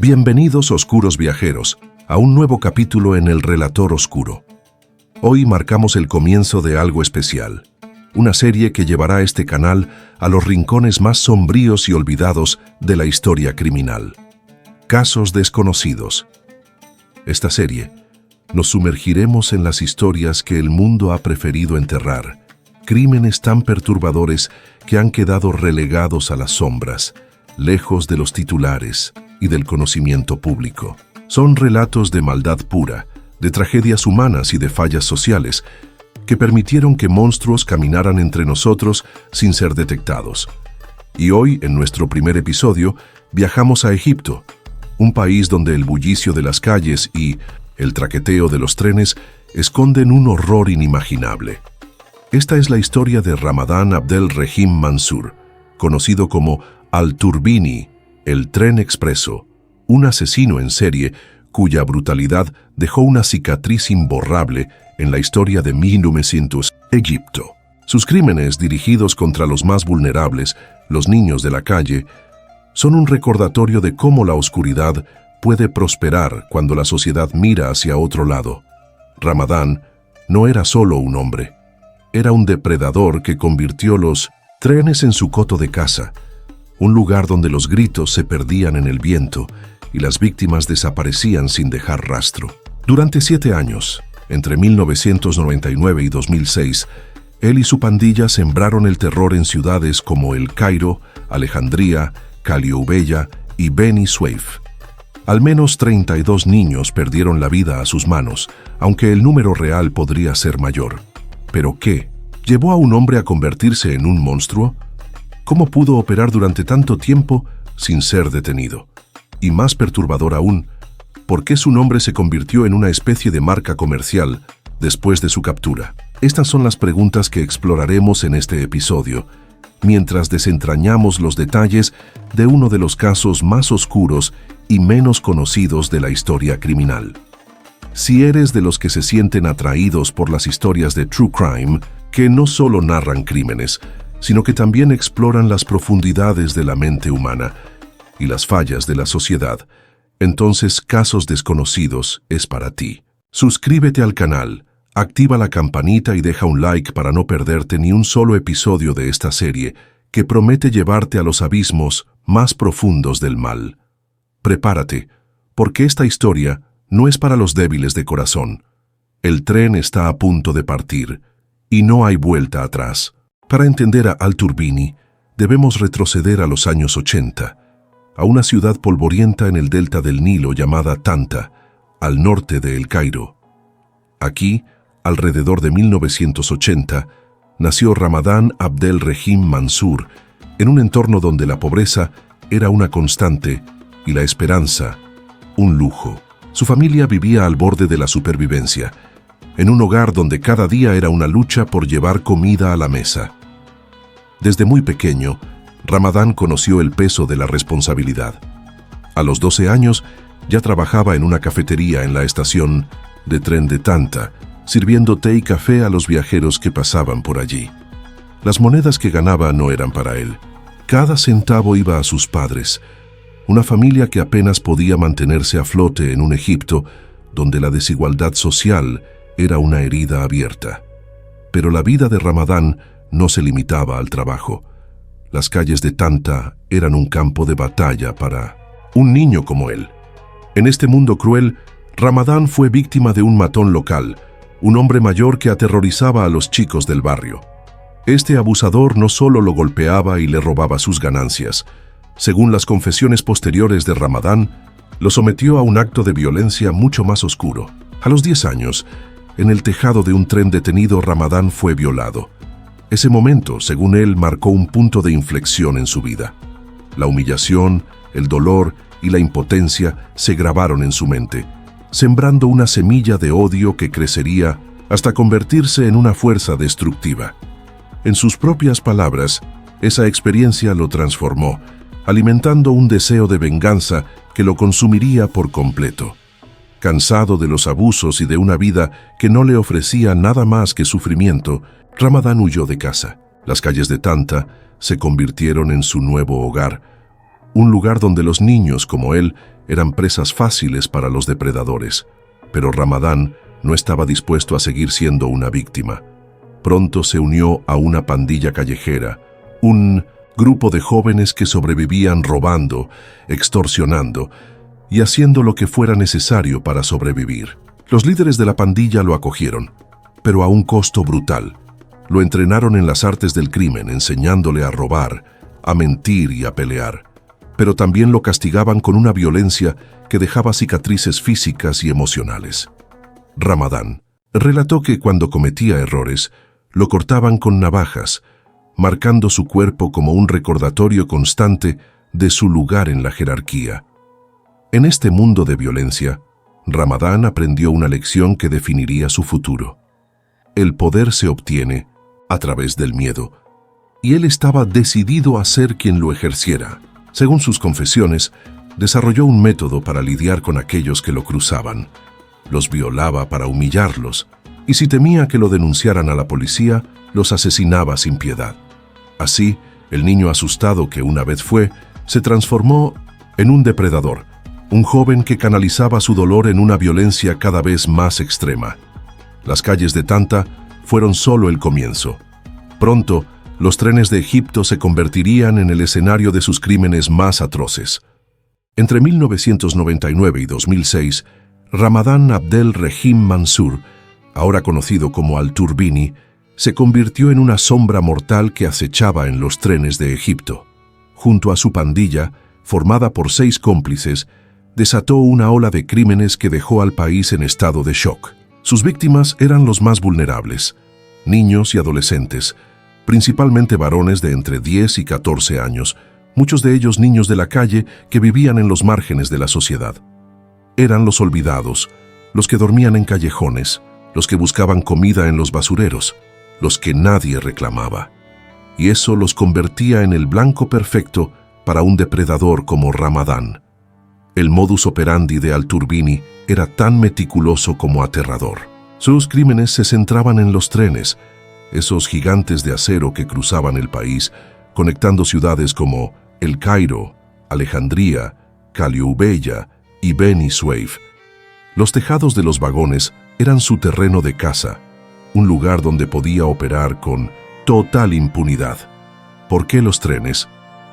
Bienvenidos, oscuros viajeros, a un nuevo capítulo en el Relator Oscuro. Hoy marcamos el comienzo de algo especial, una serie que llevará a este canal a los rincones más sombríos y olvidados de la historia criminal. Casos desconocidos. Esta serie, nos sumergiremos en las historias que el mundo ha preferido enterrar, crímenes tan perturbadores que han quedado relegados a las sombras, lejos de los titulares y del conocimiento público. Son relatos de maldad pura, de tragedias humanas y de fallas sociales que permitieron que monstruos caminaran entre nosotros sin ser detectados. Y hoy, en nuestro primer episodio, viajamos a Egipto, un país donde el bullicio de las calles y el traqueteo de los trenes esconden un horror inimaginable. Esta es la historia de Ramadan Abdel Rahim Mansur, conocido como Al-Turbini, el tren expreso, un asesino en serie cuya brutalidad dejó una cicatriz imborrable en la historia de 1900 Egipto. Sus crímenes, dirigidos contra los más vulnerables, los niños de la calle, son un recordatorio de cómo la oscuridad puede prosperar cuando la sociedad mira hacia otro lado. Ramadan no era solo un hombre, era un depredador que convirtió los trenes en su coto de caza, un lugar donde los gritos se perdían en el viento y las víctimas desaparecían sin dejar rastro. Durante 7 años, entre 1999 y 2006, él y su pandilla sembraron el terror en ciudades como El Cairo, Alejandría, Calioubella y Beni Suef. Al menos 32 niños perdieron la vida a sus manos, aunque el número real podría ser mayor. ¿Pero qué? ¿Llevó a un hombre a convertirse en un monstruo? ¿Cómo pudo operar durante tanto tiempo sin ser detenido? Y más perturbador aún, ¿por qué su nombre se convirtió en una especie de marca comercial después de su captura? Estas son las preguntas que exploraremos en este episodio, mientras desentrañamos los detalles de uno de los casos más oscuros y menos conocidos de la historia criminal. Si eres de los que se sienten atraídos por las historias de True Crime, que no solo narran crímenes, sino que también exploran las profundidades de la mente humana y las fallas de la sociedad, entonces Casos Desconocidos es para ti. Suscríbete al canal, activa la campanita y deja un like para no perderte ni un solo episodio de esta serie que promete llevarte a los abismos más profundos del mal. Prepárate, porque esta historia no es para los débiles de corazón. El tren está a punto de partir y no hay vuelta atrás. Para entender a Al-Turbini, debemos retroceder a los años 80, a una ciudad polvorienta en el delta del Nilo llamada Tanta, al norte de El Cairo. Aquí, alrededor de 1980, nació Ramadan Abdel Rahim Mansur, en un entorno donde la pobreza era una constante y la esperanza un lujo. Su familia vivía al borde de la supervivencia, en un hogar donde cada día era una lucha por llevar comida a la mesa. Desde muy pequeño, Ramadan conoció el peso de la responsabilidad. A los 12 años, ya trabajaba en una cafetería en la estación de tren de Tanta, sirviendo té y café a los viajeros que pasaban por allí. Las monedas que ganaba no eran para él. Cada centavo iba a sus padres, una familia que apenas podía mantenerse a flote en un Egipto donde la desigualdad social era una herida abierta. Pero la vida de Ramadan no se limitaba al trabajo. Las calles de Tanta eran un campo de batalla para un niño como él. En este mundo cruel, Ramadan fue víctima de un matón local, un hombre mayor que aterrorizaba a los chicos del barrio. Este abusador no solo lo golpeaba y le robaba sus ganancias. Según las confesiones posteriores de Ramadan, lo sometió a un acto de violencia mucho más oscuro. A los 10 años, en el tejado de un tren detenido, Ramadan fue violado. Ese momento, según él, marcó un punto de inflexión en su vida. La humillación, el dolor y la impotencia se grabaron en su mente, sembrando una semilla de odio que crecería hasta convertirse en una fuerza destructiva. En sus propias palabras, esa experiencia lo transformó, alimentando un deseo de venganza que lo consumiría por completo. Cansado de los abusos y de una vida que no le ofrecía nada más que sufrimiento, Ramadan huyó de casa. Las calles de Tanta se convirtieron en su nuevo hogar, un lugar donde los niños como él eran presas fáciles para los depredadores. Pero Ramadán no estaba dispuesto a seguir siendo una víctima. Pronto se unió a una pandilla callejera, un grupo de jóvenes que sobrevivían robando, extorsionando y haciendo lo que fuera necesario para sobrevivir. Los líderes de la pandilla lo acogieron, pero a un costo brutal. Lo entrenaron en las artes del crimen, enseñándole a robar, a mentir y a pelear. Pero también lo castigaban con una violencia que dejaba cicatrices físicas y emocionales. Ramadán relató que cuando cometía errores, lo cortaban con navajas, marcando su cuerpo como un recordatorio constante de su lugar en la jerarquía. En este mundo de violencia, Ramadán aprendió una lección que definiría su futuro. El poder se obtiene a través del miedo, y él estaba decidido a ser quien lo ejerciera. Según sus confesiones, desarrolló un método para lidiar con aquellos que lo cruzaban. Los violaba para humillarlos, y si temía que lo denunciaran a la policía, los asesinaba sin piedad. Así, el niño asustado que una vez fue, se transformó en un depredador, un joven que canalizaba su dolor en una violencia cada vez más extrema. Las calles de Tanta fueron solo el comienzo. Pronto, los trenes de Egipto se convertirían en el escenario de sus crímenes más atroces. Entre 1999 y 2006, Ramadán Abdel Rahim Mansur, ahora conocido como Al-Turbini, se convirtió en una sombra mortal que acechaba en los trenes de Egipto. Junto a su pandilla, formada por 6 cómplices, desató una ola de crímenes que dejó al país en estado de shock. Sus víctimas eran los más vulnerables, niños y adolescentes, principalmente varones de entre 10 y 14 años, muchos de ellos niños de la calle que vivían en los márgenes de la sociedad. Eran los olvidados, los que dormían en callejones, los que buscaban comida en los basureros, los que nadie reclamaba. Y eso los convertía en el blanco perfecto para un depredador como Ramadán. El modus operandi de Al-Turbini era tan meticuloso como aterrador. Sus crímenes se centraban en los trenes, esos gigantes de acero que cruzaban el país, conectando ciudades como El Cairo, Alejandría, Caliubeya y Beni Sueif. Los tejados de los vagones eran su terreno de caza, un lugar donde podía operar con total impunidad. ¿Por qué los trenes?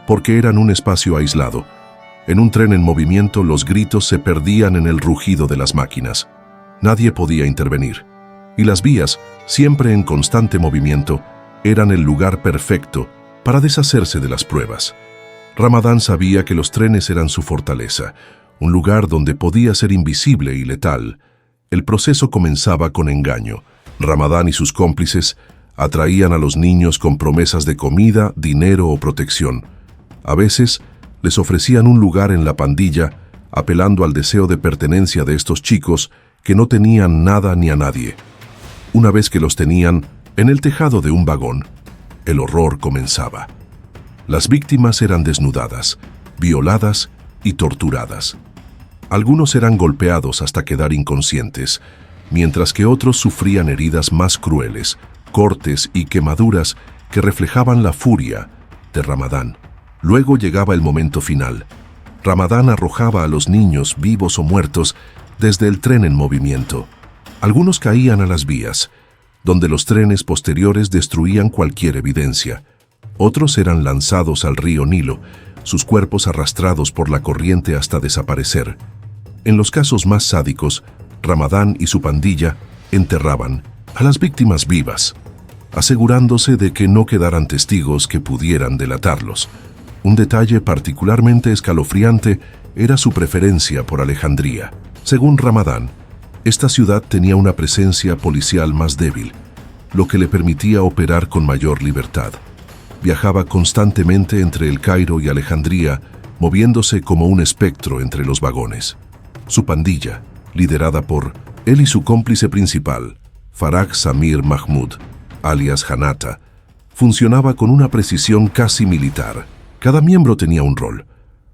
Porque eran un espacio aislado. En un tren en movimiento, los gritos se perdían en el rugido de las máquinas. Nadie podía intervenir. Y las vías, siempre en constante movimiento, eran el lugar perfecto para deshacerse de las pruebas. Ramadán sabía que los trenes eran su fortaleza, un lugar donde podía ser invisible y letal. El proceso comenzaba con engaño. Ramadán y sus cómplices atraían a los niños con promesas de comida, dinero o protección. A veces, les ofrecían un lugar en la pandilla, apelando al deseo de pertenencia de estos chicos que no tenían nada ni a nadie. Una vez que los tenían, en el tejado de un vagón, el horror comenzaba. Las víctimas eran desnudadas, violadas y torturadas. Algunos eran golpeados hasta quedar inconscientes, mientras que otros sufrían heridas más crueles, cortes y quemaduras que reflejaban la furia de Ramadán. Luego llegaba el momento final. Ramadán arrojaba a los niños, vivos o muertos, desde el tren en movimiento. Algunos caían a las vías, donde los trenes posteriores destruían cualquier evidencia. Otros eran lanzados al río Nilo, sus cuerpos arrastrados por la corriente hasta desaparecer. En los casos más sádicos, Ramadán y su pandilla enterraban a las víctimas vivas, asegurándose de que no quedaran testigos que pudieran delatarlos. Un detalle particularmente escalofriante era su preferencia por Alejandría. Según Ramadán, esta ciudad tenía una presencia policial más débil, lo que le permitía operar con mayor libertad. Viajaba constantemente entre El Cairo y Alejandría, moviéndose como un espectro entre los vagones. Su pandilla, liderada por él y su cómplice principal, Farag Samir Mahmud, alias Hanata, funcionaba con una precisión casi militar. Cada miembro tenía un rol.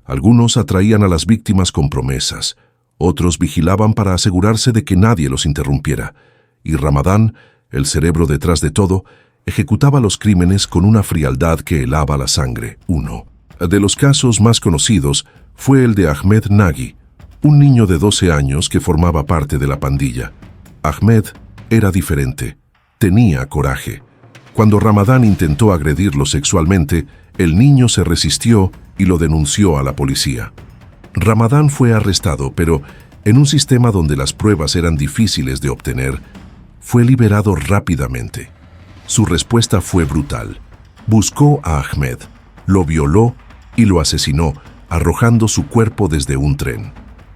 Algunos atraían a las víctimas con promesas, otros vigilaban para asegurarse de que nadie los interrumpiera, y Ramadán, el cerebro detrás de todo, ejecutaba los crímenes con una frialdad que helaba la sangre. 1. De los casos más conocidos fue el de Ahmed Nagy, un niño de 12 años que formaba parte de la pandilla. Ahmed era diferente, tenía coraje. Cuando Ramadán intentó agredirlo sexualmente, el niño se resistió y lo denunció a la policía. Ramadán fue arrestado, pero en un sistema donde las pruebas eran difíciles de obtener, fue liberado rápidamente. Su respuesta fue brutal. Buscó a Ahmed, lo violó y lo asesinó, arrojando su cuerpo desde un tren.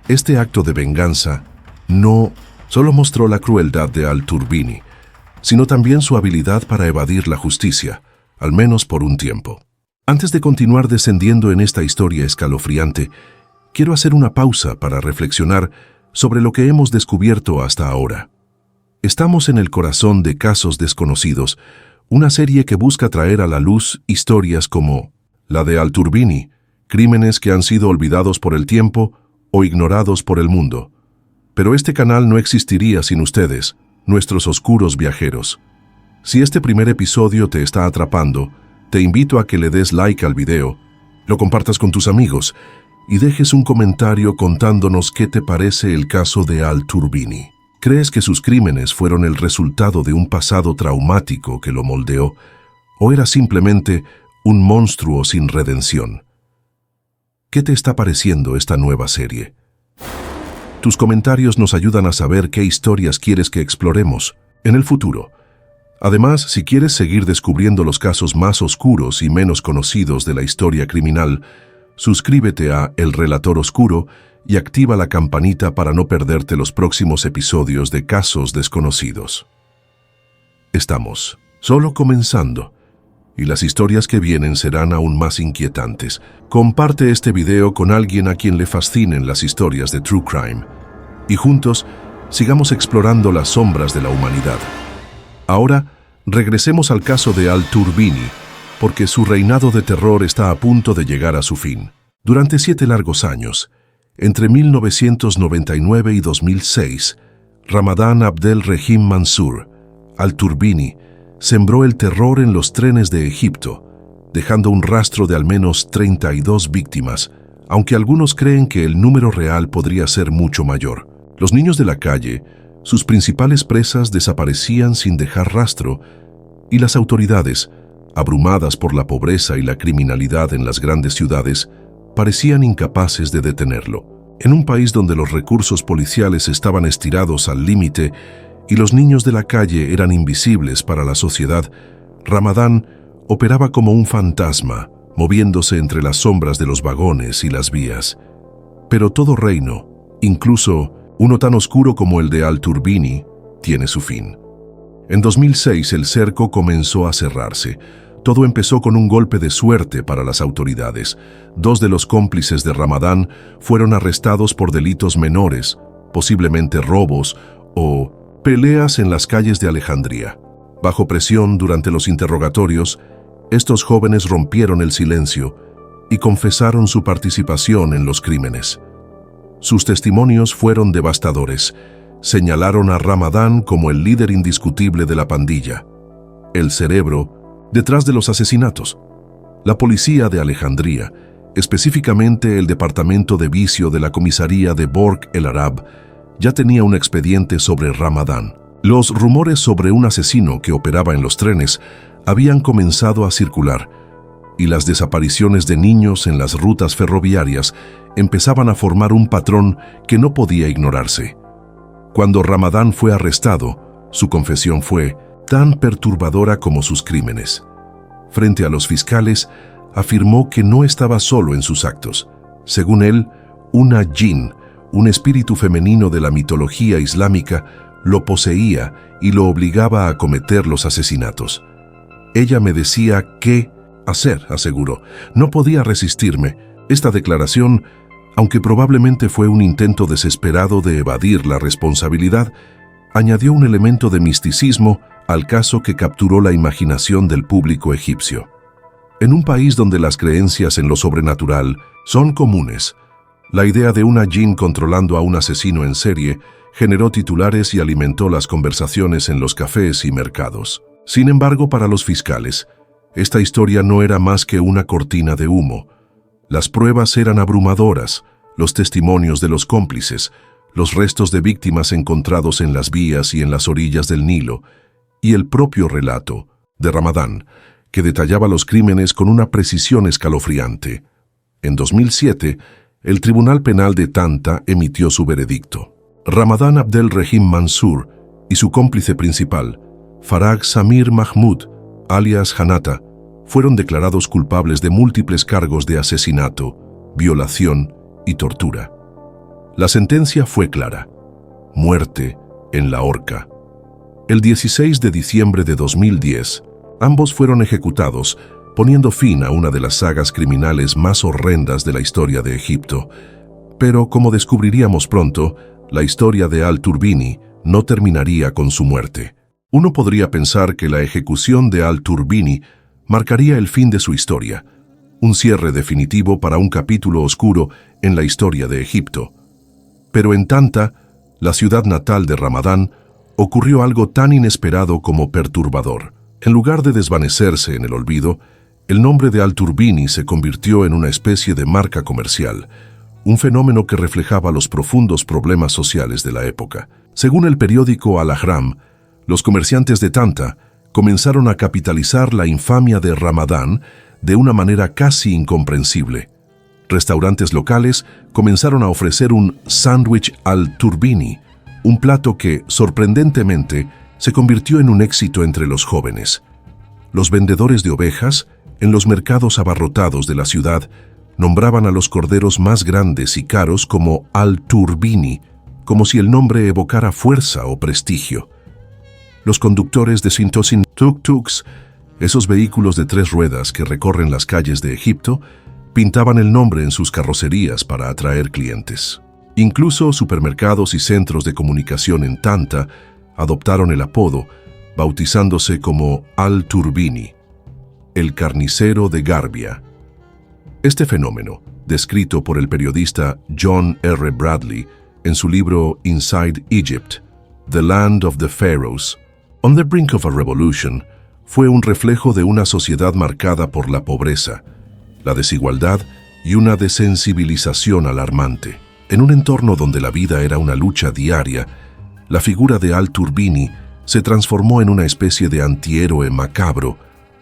Este acto de venganza no solo mostró la crueldad de Al-Turbini, sino también su habilidad para evadir la justicia, al menos por un tiempo. Antes de continuar descendiendo en esta historia escalofriante, quiero hacer una pausa para reflexionar sobre lo que hemos descubierto hasta ahora. Estamos en el corazón de Casos Desconocidos, una serie que busca traer a la luz historias como la de Al-Turbini, crímenes que han sido olvidados por el tiempo o ignorados por el mundo. Pero este canal no existiría sin ustedes, nuestros oscuros viajeros. Si este primer episodio te está atrapando, te invito a que le des like al video, lo compartas con tus amigos y dejes un comentario contándonos qué te parece el caso de Al-Turbini. ¿Crees que sus crímenes fueron el resultado de un pasado traumático que lo moldeó, o era simplemente un monstruo sin redención? ¿Qué te está pareciendo esta nueva serie? Tus comentarios nos ayudan a saber qué historias quieres que exploremos en el futuro. Además, si quieres seguir descubriendo los casos más oscuros y menos conocidos de la historia criminal, suscríbete a El Relator Oscuro y activa la campanita para no perderte los próximos episodios de Casos Desconocidos. Estamos solo comenzando, y las historias que vienen serán aún más inquietantes. Comparte este video con alguien a quien le fascinen las historias de True Crime, y juntos sigamos explorando las sombras de la humanidad. Ahora, regresemos al caso de Al-Turbini, porque su reinado de terror está a punto de llegar a su fin. Durante 7 largos años, entre 1999 y 2006, Ramadán Abdel Rahim Mansur, Al-Turbini, sembró el terror en los trenes de Egipto, dejando un rastro de al menos 32 víctimas, aunque algunos creen que el número real podría ser mucho mayor. Los niños de la calle, sus principales presas, desaparecían sin dejar rastro, y las autoridades, abrumadas por la pobreza y la criminalidad en las grandes ciudades, parecían incapaces de detenerlo. En un país donde los recursos policiales estaban estirados al límite y los niños de la calle eran invisibles para la sociedad, Ramadán operaba como un fantasma, moviéndose entre las sombras de los vagones y las vías. Pero todo reino, incluso uno tan oscuro como el de Al-Turbini, tiene su fin. En 2006 el cerco comenzó a cerrarse. Todo empezó con un golpe de suerte para las autoridades. 2 de los cómplices de Ramadán fueron arrestados por delitos menores, posiblemente robos o peleas en las calles de Alejandría. Bajo presión durante los interrogatorios, estos jóvenes rompieron el silencio y confesaron su participación en los crímenes. Sus testimonios fueron devastadores. Señalaron a Ramadán como el líder indiscutible de la pandilla, el cerebro detrás de los asesinatos. La policía de Alejandría, específicamente el departamento de vicio de la comisaría de Borg el Arab, ya tenía un expediente sobre Ramadán. Los rumores sobre un asesino que operaba en los trenes habían comenzado a circular, y las desapariciones de niños en las rutas ferroviarias empezaban a formar un patrón que no podía ignorarse. Cuando Ramadán fue arrestado, su confesión fue tan perturbadora como sus crímenes. Frente a los fiscales, afirmó que no estaba solo en sus actos. Según él, una jinn, un espíritu femenino de la mitología islámica, lo poseía y lo obligaba a cometer los asesinatos. Ella me decía qué hacer, aseguró. No podía resistirme. Esta declaración, aunque probablemente fue un intento desesperado de evadir la responsabilidad, añadió un elemento de misticismo al caso que capturó la imaginación del público egipcio. En un país donde las creencias en lo sobrenatural son comunes, la idea de una jinn controlando a un asesino en serie generó titulares y alimentó las conversaciones en los cafés y mercados. Sin embargo, para los fiscales, esta historia no era más que una cortina de humo. Las pruebas eran abrumadoras, los testimonios de los cómplices, los restos de víctimas encontrados en las vías y en las orillas del Nilo, y el propio relato de Ramadán, que detallaba los crímenes con una precisión escalofriante. En 2007, el Tribunal Penal de Tanta emitió su veredicto. Ramadán Abdel Rahim Mansour y su cómplice principal, Farag Samir Mahmoud, alias Hanata, fueron declarados culpables de múltiples cargos de asesinato, violación y tortura. La sentencia fue clara: muerte en la horca. El 16 de diciembre de 2010, ambos fueron ejecutados, poniendo fin a una de las sagas criminales más horrendas de la historia de Egipto. Pero, como descubriríamos pronto, la historia de Al-Turbini no terminaría con su muerte. Uno podría pensar que la ejecución de Al-Turbini marcaría el fin de su historia, un cierre definitivo para un capítulo oscuro en la historia de Egipto. Pero en Tanta, la ciudad natal de Ramadán, ocurrió algo tan inesperado como perturbador. En lugar de desvanecerse en el olvido, el nombre de Al-Turbini se convirtió en una especie de marca comercial, un fenómeno que reflejaba los profundos problemas sociales de la época. Según el periódico Al-Ahram, los comerciantes de Tanta comenzaron a capitalizar la infamia de Ramadán de una manera casi incomprensible. Restaurantes locales comenzaron a ofrecer un sándwich Al-Turbini, un plato que, sorprendentemente, se convirtió en un éxito entre los jóvenes. Los vendedores de ovejas, en los mercados abarrotados de la ciudad, nombraban a los corderos más grandes y caros como Al-Turbini, como si el nombre evocara fuerza o prestigio. Los conductores de Sintosin tuk-tuks, esos vehículos de 3 ruedas que recorren las calles de Egipto, pintaban el nombre en sus carrocerías para atraer clientes. Incluso supermercados y centros de comunicación en Tanta adoptaron el apodo, bautizándose como Al-Turbini, el carnicero de Garbia. Este fenómeno, descrito por el periodista John R. Bradley en su libro Inside Egypt, The Land of the Pharaohs, On the Brink of a Revolution, fue un reflejo de una sociedad marcada por la pobreza, la desigualdad y una desensibilización alarmante. En un entorno donde la vida era una lucha diaria, la figura de Al-Turbini se transformó en una especie de antihéroe macabro,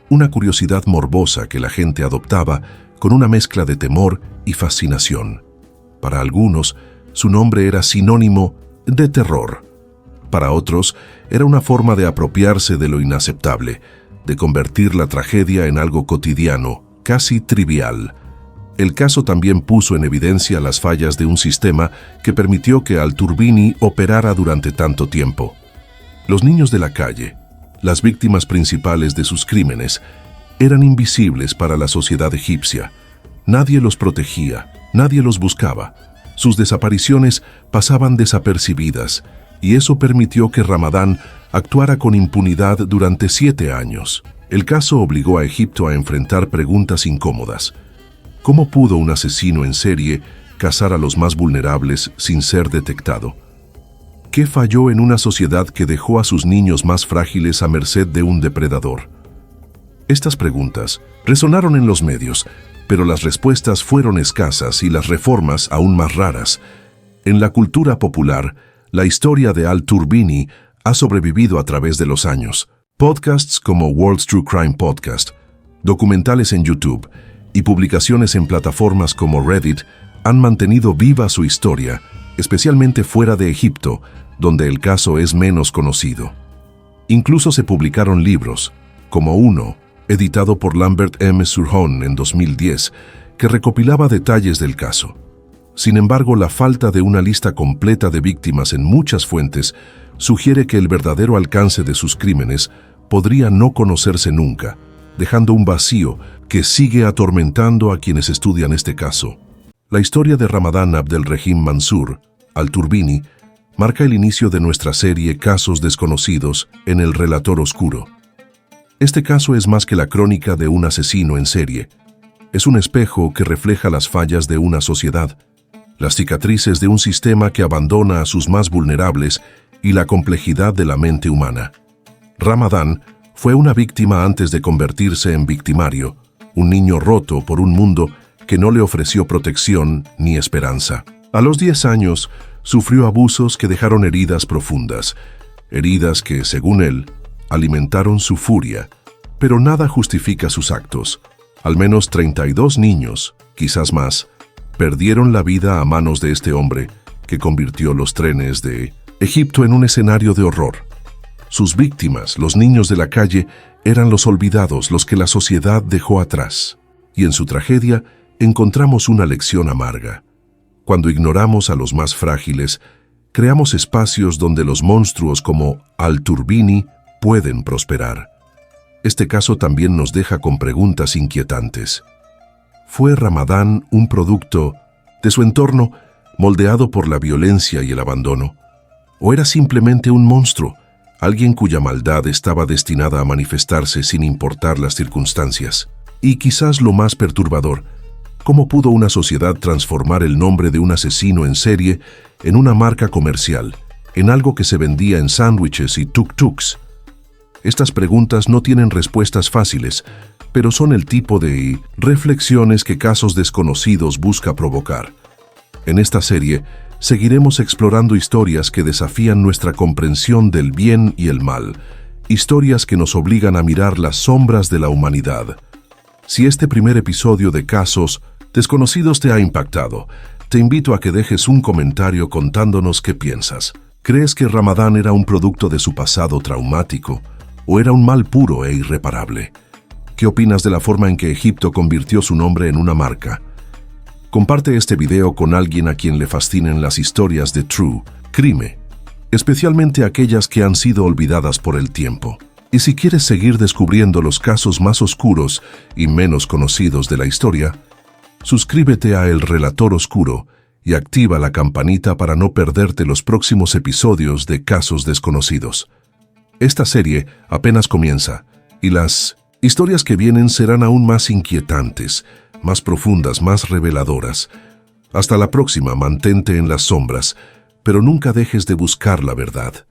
una curiosidad morbosa que la gente adoptaba con una mezcla de temor y fascinación. Para algunos, su nombre era sinónimo de terror. Para otros, era una forma de apropiarse de lo inaceptable, de convertir la tragedia en algo cotidiano, casi trivial. El caso también puso en evidencia las fallas de un sistema que permitió que Al-Turbini operara durante tanto tiempo. Los niños de la calle, las víctimas principales de sus crímenes, eran invisibles para la sociedad egipcia. Nadie los protegía, nadie los buscaba. Sus desapariciones pasaban desapercibidas, y eso permitió que Ramadán actuara con impunidad durante 7 años. El caso obligó a Egipto a enfrentar preguntas incómodas. ¿Cómo pudo un asesino en serie cazar a los más vulnerables sin ser detectado? ¿Qué falló en una sociedad que dejó a sus niños más frágiles a merced de un depredador? Estas preguntas resonaron en los medios, pero las respuestas fueron escasas y las reformas aún más raras. En la cultura popular, la historia de Al-Turbini ha sobrevivido a través de los años. Podcasts como World's True Crime Podcast, documentales en YouTube y publicaciones en plataformas como Reddit han mantenido viva su historia, especialmente fuera de Egipto, donde el caso es menos conocido. Incluso se publicaron libros, como uno, editado por Lambert M. Surhoen en 2010, que recopilaba detalles del caso. Sin embargo, la falta de una lista completa de víctimas en muchas fuentes sugiere que el verdadero alcance de sus crímenes podría no conocerse nunca, dejando un vacío que sigue atormentando a quienes estudian este caso. La historia de Ramadán Abdel Rahim Mansour, Al-Turbini, marca el inicio de nuestra serie Casos Desconocidos en el Relator Oscuro. Este caso es más que la crónica de un asesino en serie. Es un espejo que refleja las fallas de una sociedad, las cicatrices de un sistema que abandona a sus más vulnerables y la complejidad de la mente humana. Ramadán fue una víctima antes de convertirse en victimario, un niño roto por un mundo que no le ofreció protección ni esperanza. A los 10 años, sufrió abusos que dejaron heridas profundas, heridas que, según él, alimentaron su furia, pero nada justifica sus actos. Al menos 32 niños, quizás más, perdieron la vida a manos de este hombre que convirtió los trenes de Egipto en un escenario de horror. Sus víctimas, los niños de la calle, eran los olvidados, los que la sociedad dejó atrás. Y en su tragedia encontramos una lección amarga. Cuando ignoramos a los más frágiles, creamos espacios donde los monstruos como Al-Turbini pueden prosperar. Este caso también nos deja con preguntas inquietantes. ¿Fue Ramadán un producto de su entorno moldeado por la violencia y el abandono? ¿O era simplemente un monstruo, alguien cuya maldad estaba destinada a manifestarse sin importar las circunstancias? Y quizás lo más perturbador, ¿cómo pudo una sociedad transformar el nombre de un asesino en serie en una marca comercial, en algo que se vendía en sándwiches y tuk-tuks? Estas preguntas no tienen respuestas fáciles, pero son el tipo de reflexiones que Casos Desconocidos busca provocar. En esta serie, seguiremos explorando historias que desafían nuestra comprensión del bien y el mal, historias que nos obligan a mirar las sombras de la humanidad. Si este primer episodio de Casos Desconocidos te ha impactado, te invito a que dejes un comentario contándonos qué piensas. ¿Crees que Ramadán era un producto de su pasado traumático o era un mal puro e irreparable? ¿Qué opinas de la forma en que Egipto convirtió su nombre en una marca? Comparte este video con alguien a quien le fascinen las historias de True Crime, especialmente aquellas que han sido olvidadas por el tiempo. Y si quieres seguir descubriendo los casos más oscuros y menos conocidos de la historia, suscríbete a El Relator Oscuro y activa la campanita para no perderte los próximos episodios de Casos Desconocidos. Esta serie apenas comienza y las historias que vienen serán aún más inquietantes, más profundas, más reveladoras. Hasta la próxima, mantente en las sombras, pero nunca dejes de buscar la verdad.